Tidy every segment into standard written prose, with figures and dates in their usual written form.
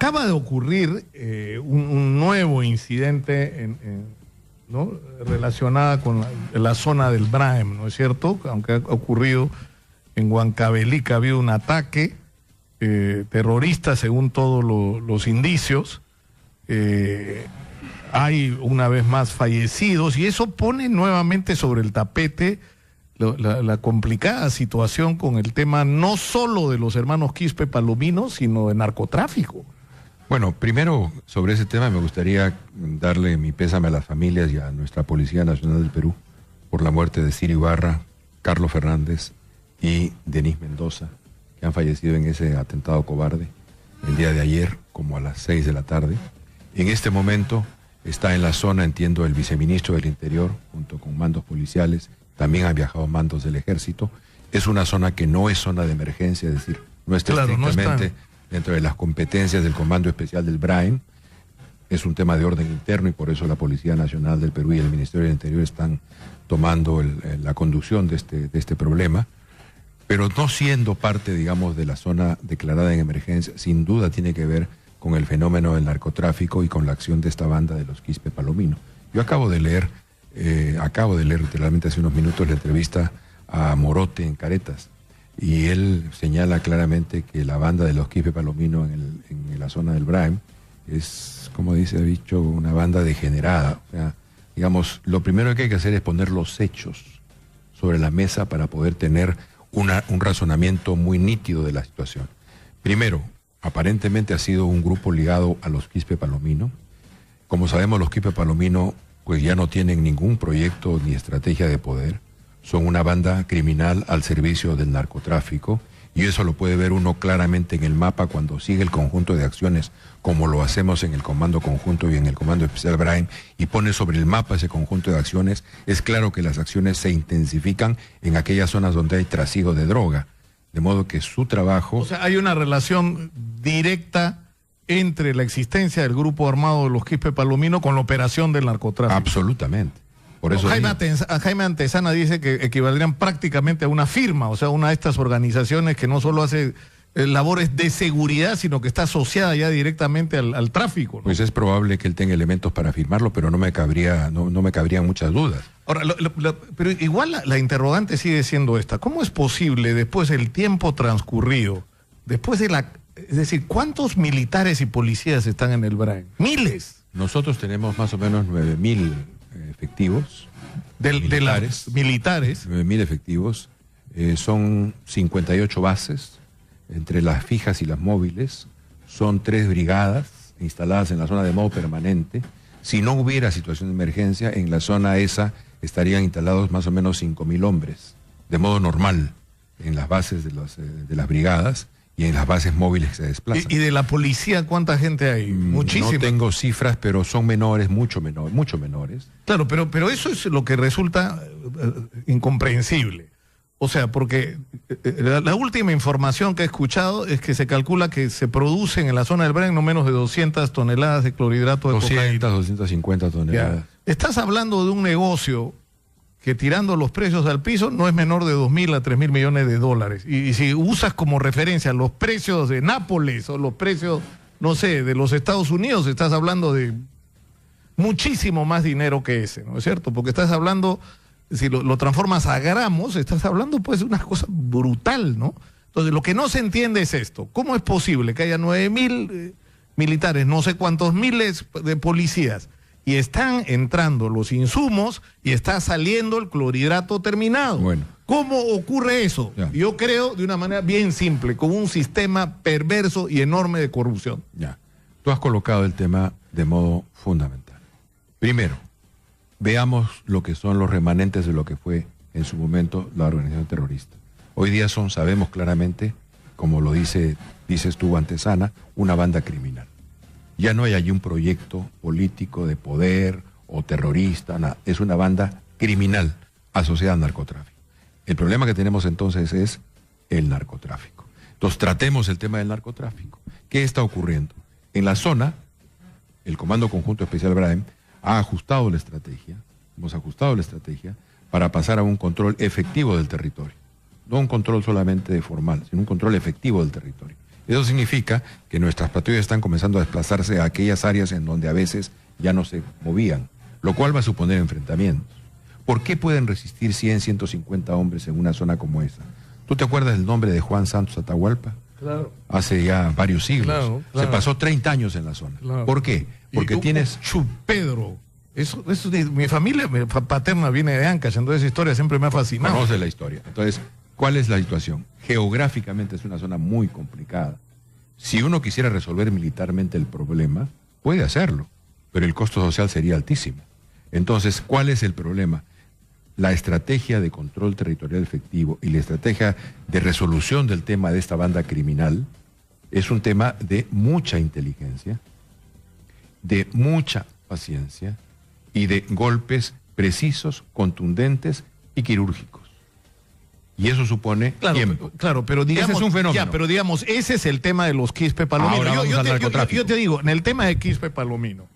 acaba de ocurrir un nuevo incidente ¿no? relacionada con la zona del Braem, ¿no es cierto? Aunque ha ocurrido en Huancavelica, ha habido un ataque terrorista según todos los indicios. Hay una vez más fallecidos y eso pone nuevamente sobre el tapete la complicada situación con el tema no solo de los hermanos Quispe Palomino, sino de narcotráfico. Bueno, primero sobre ese tema me gustaría darle mi pésame a las familias y a nuestra Policía Nacional del Perú por la muerte de Ciro Ibarra, Carlos Fernández y Denis Mendoza, que han fallecido en ese atentado cobarde el día de ayer, como a las 6 de la tarde. En este momento está en la zona, entiendo, el viceministro del Interior, junto con mandos policiales. También han viajado mandos del Ejército. Es una zona que no es zona de emergencia, es decir, no está estrictamente dentro de las competencias del Comando Especial del Braem. Es un tema de orden interno y por eso la Policía Nacional del Perú y el Ministerio del Interior están tomando la conducción de este problema. Pero no siendo parte, digamos, de la zona declarada en emergencia, sin duda tiene que ver con el fenómeno del narcotráfico y con la acción de esta banda de los Quispe Palomino. Yo acabo de leer literalmente hace unos minutos la entrevista a Morote en Caretas, y él señala claramente que la banda de los Quispe Palomino en la zona del Braem es, como dice dicho, una banda degenerada. O sea, digamos, lo primero que hay que hacer es poner los hechos sobre la mesa para poder tener un razonamiento muy nítido de la situación. Primero, aparentemente ha sido un grupo ligado a los Quispe Palomino. Como sabemos, los Quispe Palomino pues ya no tienen ningún proyecto ni estrategia de poder. Son una banda criminal al servicio del narcotráfico, y eso lo puede ver uno claramente en el mapa cuando sigue el conjunto de acciones, como lo hacemos en el Comando Conjunto y en el Comando Especial Braem, y pone sobre el mapa ese conjunto de acciones. Es claro que las acciones se intensifican en aquellas zonas donde hay trasiego de droga, de modo que su trabajo... O sea, hay una relación directa entre la existencia del grupo armado de los Quispe Palomino con la operación del narcotráfico. Absolutamente. Por eso Jaime Antesana dice que equivaldrían prácticamente a una firma, o sea, una de estas organizaciones que no solo hace labores de seguridad, sino que está asociada ya directamente al tráfico, ¿no? Pues es probable que él tenga elementos para firmarlo, pero no me cabrían muchas dudas. Ahora, pero igual la interrogante sigue siendo esta. ¿Cómo es posible, después del tiempo transcurrido, después de es decir, ¿cuántos militares y policías están en el Braem? ¡Miles! Nosotros tenemos más o menos 9.000 efectivos militares. 9.000 efectivos. Son 58 bases, entre las fijas y las móviles. Son 3 brigadas instaladas en la zona de modo permanente. Si no hubiera situación de emergencia, en la zona esa estarían instalados más o menos 5.000 hombres, de modo normal, en las bases de las brigadas y en las bases móviles que se desplazan. ¿Y de la policía cuánta gente hay? Muchísima. No tengo cifras, pero son menores, mucho menores. Claro, pero eso es lo que resulta incomprensible. O sea, porque la última información que he escuchado es que se calcula que se producen en la zona del Braem no menos de 200 toneladas de clorhidrato de cocaína. 250 toneladas. Ya. Estás hablando de un negocio que tirando los precios al piso no es menor de 2.000 a 3.000 millones de dólares. Y si usas como referencia los precios de Nápoles o los precios, no sé, de los Estados Unidos, estás hablando de muchísimo más dinero que ese, ¿no es cierto? Porque estás hablando, si lo transformas a gramos, estás hablando pues de una cosa brutal, ¿no? Entonces lo que no se entiende es esto. ¿Cómo es posible que haya 9.000 militares, no sé cuántos miles de policías, y están entrando los insumos y está saliendo el clorhidrato terminado? Bueno. ¿Cómo ocurre eso? Ya. Yo creo de una manera bien simple, con un sistema perverso y enorme de corrupción. Ya. Tú has colocado el tema de modo fundamental. Primero, veamos lo que son los remanentes de lo que fue en su momento la organización terrorista. Hoy día sabemos claramente, como lo dices tú, Antesana, una banda criminal. Ya no hay allí un proyecto político de poder o terrorista, nada. Es una banda criminal asociada al narcotráfico. El problema que tenemos entonces es el narcotráfico. Entonces tratemos el tema del narcotráfico. ¿Qué está ocurriendo? En la zona, el Comando Conjunto Especial Braem ha ajustado la estrategia, hemos ajustado la estrategia para pasar a un control efectivo del territorio. No un control solamente formal, sino un control efectivo del territorio. Eso significa que nuestras patrullas están comenzando a desplazarse a aquellas áreas en donde a veces ya no se movían, lo cual va a suponer enfrentamientos. ¿Por qué pueden resistir 100, 150 hombres en una zona como esa? ¿Tú te acuerdas del nombre de Juan Santos Atahualpa? Claro. Hace ya varios siglos. Claro. Se pasó 30 años en la zona. Claro. ¿Por qué? Porque tienes... Pedro. Eso mi familia paterna viene de Ancash, entonces esa historia siempre me ha fascinado. Conoce la historia. Entonces, ¿cuál es la situación? Geográficamente es una zona muy complicada. Si uno quisiera resolver militarmente el problema, puede hacerlo, pero el costo social sería altísimo. Entonces, ¿cuál es el problema? La estrategia de control territorial efectivo y la estrategia de resolución del tema de esta banda criminal es un tema de mucha inteligencia, de mucha paciencia y de golpes precisos, contundentes y quirúrgicos. Y eso supone tiempo. Claro, pero digamos, ese es un fenómeno. Ya, pero digamos, ese es el tema de los Quispe Palomino. Ahora vamos al narcotráfico. Yo te digo, en el tema de Quispe Palomino,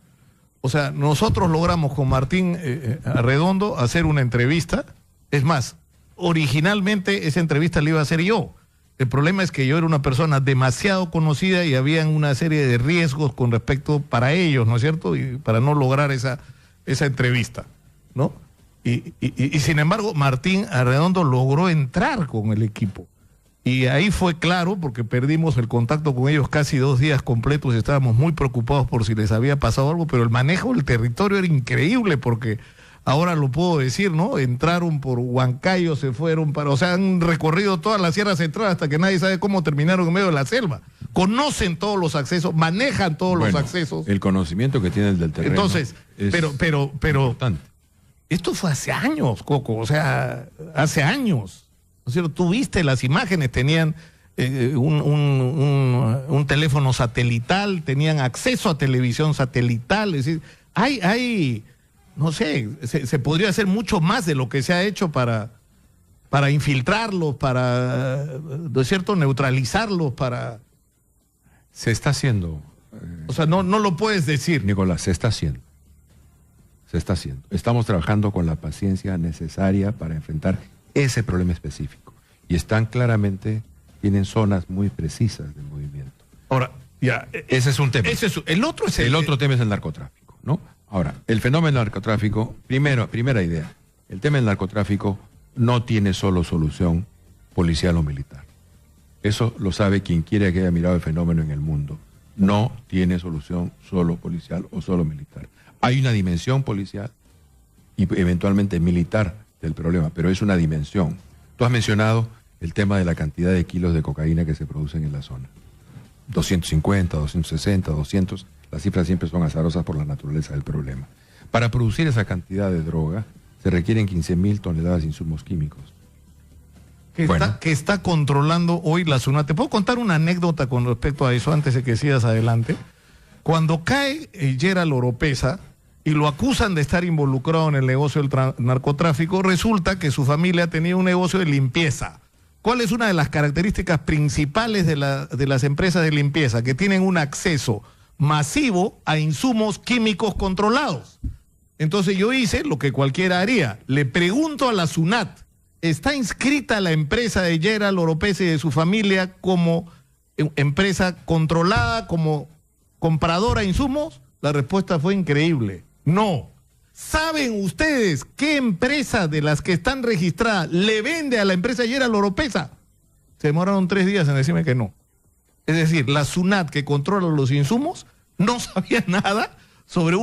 o sea, nosotros logramos con Martín Arredondo hacer una entrevista. Es más, originalmente esa entrevista la iba a hacer yo. El problema es que yo era una persona demasiado conocida y había una serie de riesgos con respecto para ellos, ¿no es cierto? Y para no lograr esa entrevista, ¿no? Y sin embargo, Martín Arredondo logró entrar con el equipo. Y ahí fue claro, porque perdimos el contacto con ellos casi 2 días completos, estábamos muy preocupados por si les había pasado algo, pero el manejo del territorio era increíble, porque ahora lo puedo decir, ¿no? Entraron por Huancayo, se fueron o sea, han recorrido toda la Sierra Central hasta que nadie sabe cómo terminaron en medio de la selva. Conocen todos los accesos, manejan todos los accesos. El conocimiento que tienen del terreno. Entonces, pero importante. Esto fue hace años, Coco, o sea, hace años. ¿No es cierto? Tú viste las imágenes, tenían un teléfono satelital, tenían acceso a televisión satelital, es decir, hay no sé, se podría hacer mucho más de lo que se ha hecho para infiltrarlos, para, ¿no es cierto?, neutralizarlos, para... Se está haciendo. O sea, no lo puedes decir. Nicolás, se está haciendo. Se está haciendo. Estamos trabajando con la paciencia necesaria para enfrentar ese problema específico. Y están claramente, tienen zonas muy precisas de movimiento. Ahora, ya. Ese es un tema. El otro tema es el narcotráfico, ¿no? Ahora, el fenómeno del narcotráfico, primera idea, el tema del narcotráfico no tiene solo solución policial o militar. Eso lo sabe quien quiera que haya mirado el fenómeno en el mundo. No tiene solución solo policial o solo militar. Hay una dimensión policial y eventualmente militar del problema, pero es una dimensión. Tú has mencionado el tema de la cantidad de kilos de cocaína que se producen en la zona. 250, 260, 200, las cifras siempre son azarosas por la naturaleza del problema. Para producir esa cantidad de droga se requieren 15.000 toneladas de insumos químicos. Que está controlando hoy la SUNAT. ¿Te puedo contar una anécdota con respecto a eso antes de que sigas adelante? Cuando cae Gerald Oropesa y lo acusan de estar involucrado en el negocio del narcotráfico, resulta que su familia tenía un negocio de limpieza. ¿Cuál es una de las características principales de las empresas de limpieza? Que tienen un acceso masivo a insumos químicos controlados. Entonces yo hice lo que cualquiera haría. Le pregunto a la SUNAT, ¿está inscrita la empresa de Gerald Oropesa y de su familia como empresa controlada, como compradora de insumos? La respuesta fue increíble. No. ¿Saben ustedes qué empresa de las que están registradas le vende a la empresa Gerald Oropesa? Se demoraron 3 días en decirme que no. Es decir, la SUNAT, que controla los insumos, no sabía nada sobre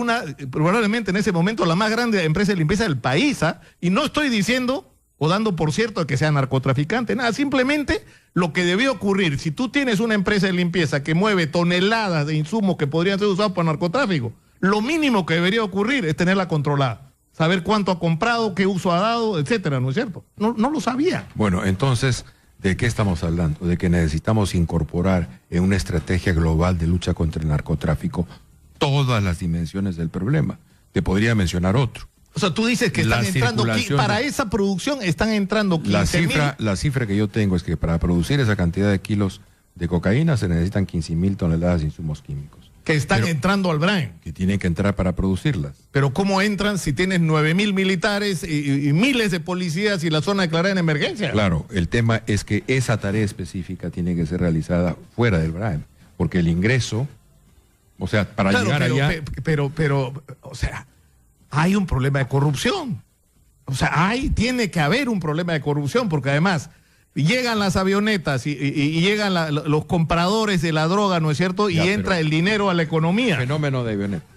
probablemente en ese momento la más grande empresa de limpieza del país, ¿ah? Y no estoy diciendo o dando por cierto que sea narcotraficante, nada, simplemente lo que debió ocurrir. Si tú tienes una empresa de limpieza que mueve toneladas de insumos que podrían ser usados para narcotráfico, lo mínimo que debería ocurrir es tenerla controlada, saber cuánto ha comprado, qué uso ha dado, etcétera, ¿no es cierto? No lo sabía. Bueno, entonces, ¿de qué estamos hablando? De que necesitamos incorporar en una estrategia global de lucha contra el narcotráfico todas las dimensiones del problema. Te podría mencionar otro. O sea, tú dices que están entrando, para esa producción están entrando 15.000. La cifra que yo tengo es que para producir esa cantidad de kilos de cocaína se necesitan 15.000 toneladas de insumos químicos. que están entrando al Braem. Que tienen que entrar para producirlas. Pero ¿cómo entran si tienes 9.000 militares y miles de policías y la zona declarada en emergencia? Claro, el tema es que esa tarea específica tiene que ser realizada fuera del Braem, porque el ingreso, o sea, para llegar allá... Pero, o sea, hay un problema de corrupción. O sea, tiene que haber un problema de corrupción, porque además... Llegan las avionetas y llegan los compradores de la droga, ¿no es cierto? Y entra el dinero a la economía. Fenómeno de avionetas.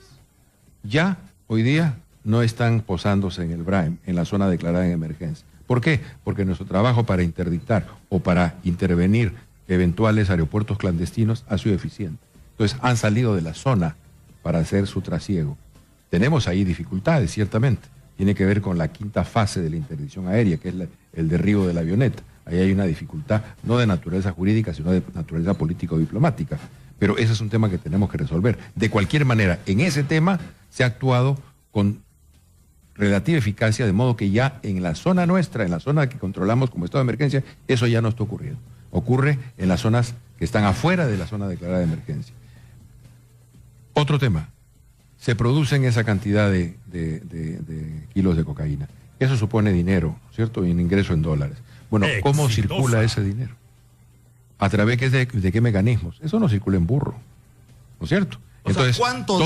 Ya hoy día no están posándose en el Braem, en la zona declarada en emergencia. ¿Por qué? Porque nuestro trabajo para interdictar o para intervenir eventuales aeropuertos clandestinos ha sido eficiente. Entonces han salido de la zona para hacer su trasiego. Tenemos ahí dificultades, ciertamente. Tiene que ver con la quinta fase de la interdicción aérea, que es el derribo de la avioneta. Ahí hay una dificultad, no de naturaleza jurídica, sino de naturaleza político-diplomática. Pero ese es un tema que tenemos que resolver. De cualquier manera, en ese tema se ha actuado con relativa eficacia, de modo que ya en la zona nuestra, en la zona que controlamos como estado de emergencia, eso ya no está ocurriendo. Ocurre en las zonas que están afuera de la zona declarada de emergencia. Otro tema, se producen esa cantidad de kilos de cocaína. Eso supone dinero, ¿cierto? Y un ingreso en dólares. Bueno, ¿cómo circula ese dinero? ¿A través de qué mecanismos? Eso no circula en burro, ¿no es cierto? Entonces, ¿cuánto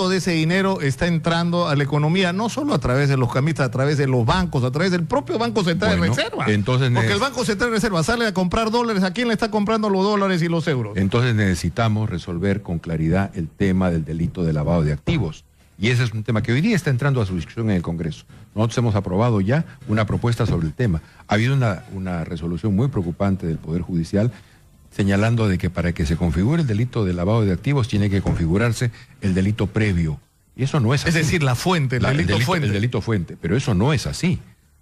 de ese dinero está entrando a la economía? No solo a través de los camistas, a través de los bancos, a través del propio Banco Central de Reserva. Porque el Banco Central de Reserva sale a comprar dólares. ¿A quién le está comprando los dólares y los euros? Entonces necesitamos resolver con claridad el tema del delito de lavado de activos. Y ese es un tema que hoy día está entrando a su discusión en el Congreso. Nosotros hemos aprobado ya una propuesta sobre el tema. Ha habido una resolución muy preocupante del Poder Judicial señalando de que para que se configure el delito de lavado de activos tiene que configurarse el delito previo. Y eso no es así. Es decir, la fuente, el delito fuente. Pero eso no es así.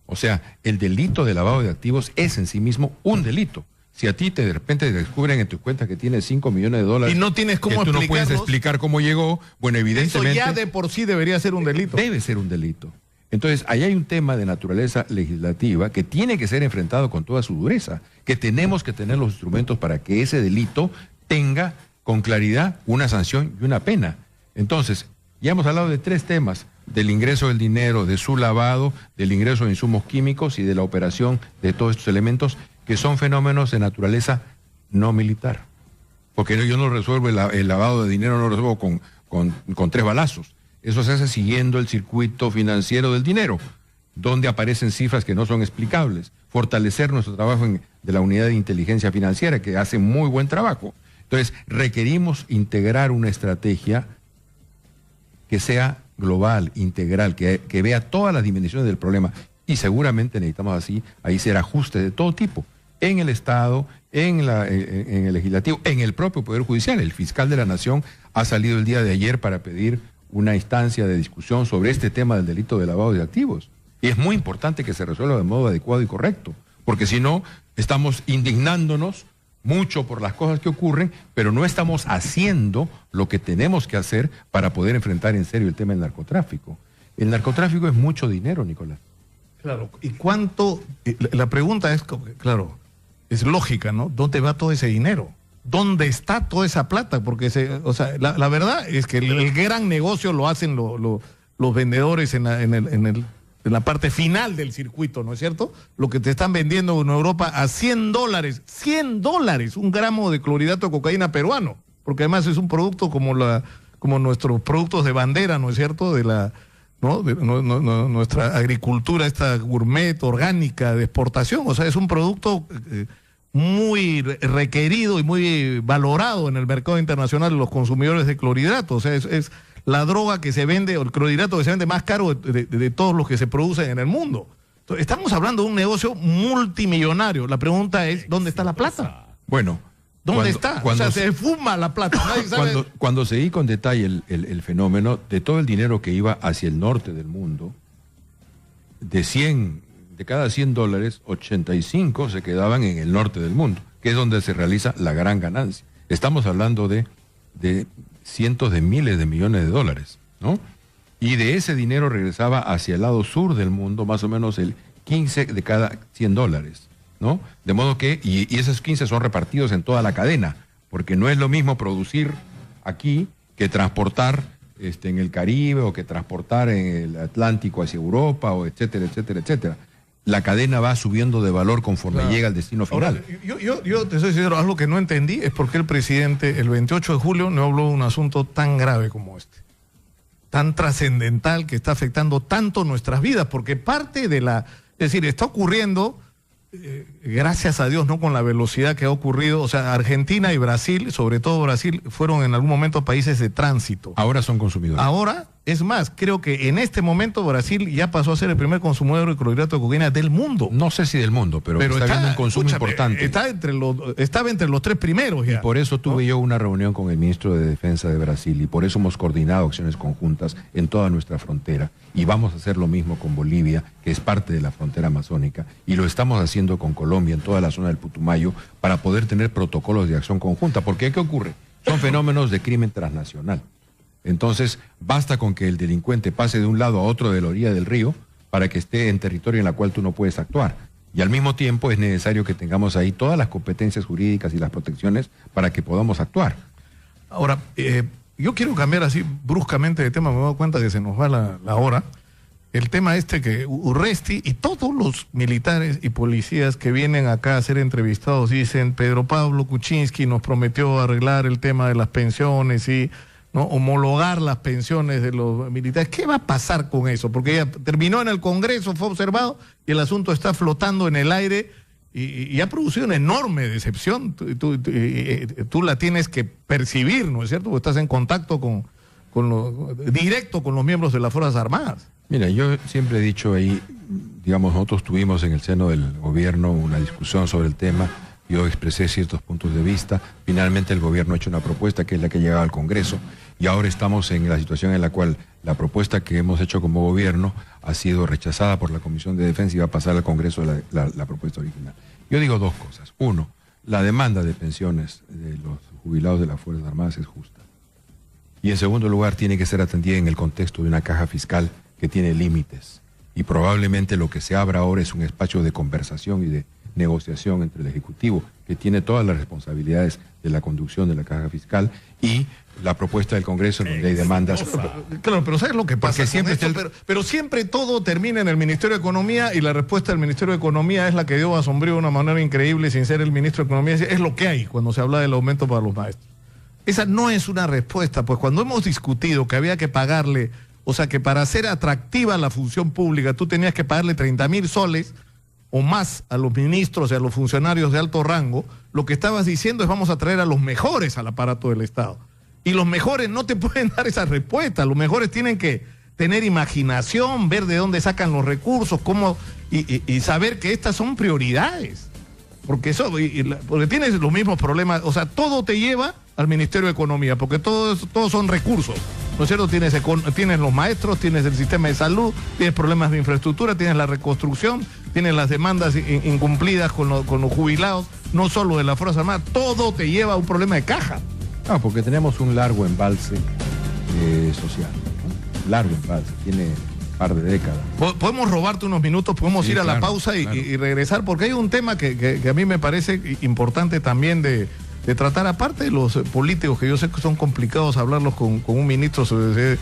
O sea, el delito de lavado de activos es en sí mismo un delito. Si a ti de repente te descubren en tu cuenta que tienes 5 millones de dólares y no tienes cómo que tú no puedes explicar cómo llegó, bueno, evidentemente... Eso ya de por sí debería ser un delito. Debe ser un delito. Entonces, ahí hay un tema de naturaleza legislativa que tiene que ser enfrentado con toda su dureza, que tenemos que tener los instrumentos para que ese delito tenga con claridad una sanción y una pena. Entonces, ya hemos hablado de 3 temas: del ingreso del dinero, de su lavado, del ingreso de insumos químicos y de la operación de todos estos elementos que son fenómenos de naturaleza no militar. Porque yo no resuelvo el lavado de dinero, no lo resuelvo con 3 balazos. Eso se hace siguiendo el circuito financiero del dinero, donde aparecen cifras que no son explicables. Fortalecer nuestro trabajo de la unidad de inteligencia financiera, que hace muy buen trabajo. Entonces, requerimos integrar una estrategia que sea global, integral, que vea todas las dimensiones del problema. Y seguramente necesitamos ahí hacer ajustes de todo tipo, en el Estado, en el Legislativo, en el propio Poder Judicial. El fiscal de la Nación ha salido el día de ayer para pedir una instancia de discusión sobre este tema del delito de lavado de activos. Y es muy importante que se resuelva de modo adecuado y correcto, porque si no, estamos indignándonos mucho por las cosas que ocurren, pero no estamos haciendo lo que tenemos que hacer para poder enfrentar en serio el tema del narcotráfico. El narcotráfico es mucho dinero, Nicolás. Claro, ¿y cuánto? La pregunta es, claro, es lógica, ¿no? ¿Dónde va todo ese dinero? ¿Dónde está toda esa plata? Porque la verdad es que el gran negocio lo hacen los vendedores en la parte final del circuito, ¿no es cierto? Lo que te están vendiendo en Europa a $100, $100, un gramo de clorhidrato de cocaína peruano, porque además es un producto como nuestros productos de bandera, ¿no es cierto? Nuestra agricultura, esta gourmet orgánica de exportación, o sea, es un producto muy requerido y muy valorado en el mercado internacional de los consumidores de clorhidrato. O sea, es la droga que se vende, o el clorhidrato que se vende más caro de todos los que se producen en el mundo. Entonces, estamos hablando de un negocio multimillonario. La pregunta es, ¿dónde está la plata? Bueno, ¿dónde está? O sea, se fuma la plata. Nadie sabe. Cuando seguí con detalle el fenómeno de todo el dinero que iba hacia el norte del mundo, de cada $100, 85 se quedaban en el norte del mundo, que es donde se realiza la gran ganancia. Estamos hablando de cientos de miles de millones de dólares, ¿no? Y de ese dinero regresaba hacia el lado sur del mundo, más o menos el 15 de cada $100, ¿no? De modo que, y esos 15 son repartidos en toda la cadena, porque no es lo mismo producir aquí que transportar en el Caribe o que transportar en el Atlántico hacia Europa o etcétera, etcétera, etcétera. La cadena va subiendo de valor conforme llega al destino final. Ahora, yo te soy sincero, algo que no entendí es por qué el presidente el 28 de julio no habló de un asunto tan grave como este, tan trascendental, que está afectando tanto nuestras vidas, porque parte de la... Es decir, está ocurriendo, gracias a Dios, no con la velocidad que ha ocurrido. O sea, Argentina y Brasil, sobre todo Brasil, fueron en algún momento países de tránsito. Ahora son consumidores. Ahora, es más, creo que en este momento Brasil ya pasó a ser el primer consumidor de clorhidrato de cocaína del mundo. No sé si del mundo, pero está habiendo un consumo importante. Estaba entre los 3 primeros ya. Y por eso tuve yo una reunión con el ministro de Defensa de Brasil, y por eso hemos coordinado acciones conjuntas en toda nuestra frontera, y vamos a hacer lo mismo con Bolivia, que es parte de la frontera amazónica, y lo estamos haciendo con Colombia en toda la zona del Putumayo, para poder tener protocolos de acción conjunta. Porque ¿qué ocurre? Son fenómenos de crimen transnacional. Entonces, basta con que el delincuente pase de un lado a otro de la orilla del río para que esté en territorio en la cual tú no puedes actuar. Y al mismo tiempo es necesario que tengamos ahí todas las competencias jurídicas y las protecciones para que podamos actuar. Ahora, yo quiero cambiar así bruscamente de tema, me doy cuenta que se nos va la hora. El tema que Urresti y todos los militares y policías que vienen acá a ser entrevistados dicen: Pedro Pablo Kuczynski nos prometió arreglar el tema de las pensiones y ¿no? homologar las pensiones de los militares. ¿Qué va a pasar con eso? Porque ya terminó en el Congreso, fue observado y el asunto está flotando en el aire y ha producido una enorme decepción. Tú la tienes que percibir, ¿no es cierto? Porque estás en contacto directo con los miembros de las Fuerzas Armadas. Mira, yo siempre he dicho ahí, digamos, nosotros tuvimos en el seno del gobierno una discusión sobre el tema. Yo expresé ciertos puntos de vista. Finalmente el gobierno ha hecho una propuesta que es la que llegaba al Congreso, y ahora estamos en la situación en la cual la propuesta que hemos hecho como gobierno ha sido rechazada por la Comisión de Defensa y va a pasar al Congreso la propuesta original. Yo digo dos cosas. Uno, la demanda de pensiones de los jubilados de las Fuerzas Armadas es justa. Y en segundo lugar, tiene que ser atendida en el contexto de una caja fiscal que tiene límites. Y probablemente lo que se abra ahora es un espacio de conversación y de negociación entre el Ejecutivo, que tiene todas las responsabilidades de la conducción de la caja fiscal, y la propuesta del Congreso en donde hay demandas. Claro, pero ¿sabes lo que pasa? Siempre pero siempre todo termina en el Ministerio de Economía, y la respuesta del Ministerio de Economía es la que dio a Sombrío de una manera increíble, sin ser el ministro de Economía. Es lo que hay cuando se habla del aumento para los maestros. Esa no es una respuesta, pues cuando hemos discutido que había que pagarle, o sea, que para hacer atractiva la función pública tú tenías que pagarle 30.000 soles o más a los ministros y a los funcionarios de alto rango, lo que estabas diciendo es: vamos a traer a los mejores al aparato del Estado. Y los mejores no te pueden dar esa respuesta. Los mejores tienen que tener imaginación, ver de dónde sacan los recursos, cómo y saber que estas son prioridades. Porque porque tienes los mismos problemas, o sea, todo te lleva al Ministerio de Economía, porque todos son recursos, ¿no es cierto? Tienes los maestros, tienes el sistema de salud, tienes problemas de infraestructura, tienes la reconstrucción, tienes las demandas incumplidas con los jubilados, no solo de las Fuerzas Armadas, todo te lleva a un problema de caja. Ah, porque tenemos un largo embalse social, ¿no? Largo embalse, tiene un par de décadas. Podemos robarte unos minutos, podemos ir a la pausa y regresar, porque hay un tema que a mí me parece importante también de tratar, aparte de los políticos, que yo sé que son complicados hablarlos con un ministro sobre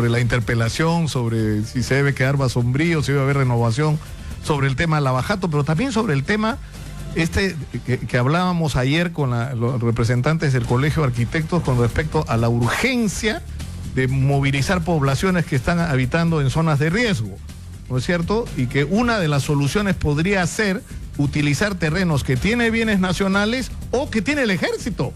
la interpelación, sobre si se debe quedar Sombrío, si debe haber renovación, sobre el tema del lavajato, pero también sobre el tema que hablábamos ayer con los representantes del Colegio de Arquitectos con respecto a la urgencia de movilizar poblaciones que están habitando en zonas de riesgo, ¿no es cierto? Y que una de las soluciones podría ser utilizar terrenos que tiene bienes nacionales o que tiene el ejército,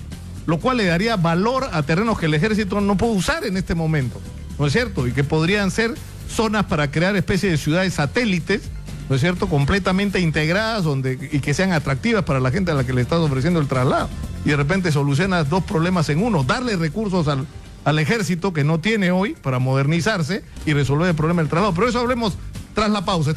lo cual le daría valor a terrenos que el ejército no puede usar en este momento, ¿no es cierto? Y que podrían ser zonas para crear especies de ciudades satélites, ¿no es cierto?, completamente integradas y que sean atractivas para la gente a la que le estás ofreciendo el traslado. Y de repente solucionas dos problemas en uno: darle recursos al ejército, que no tiene hoy, para modernizarse y resolver el problema del traslado. Pero eso hablemos tras la pausa.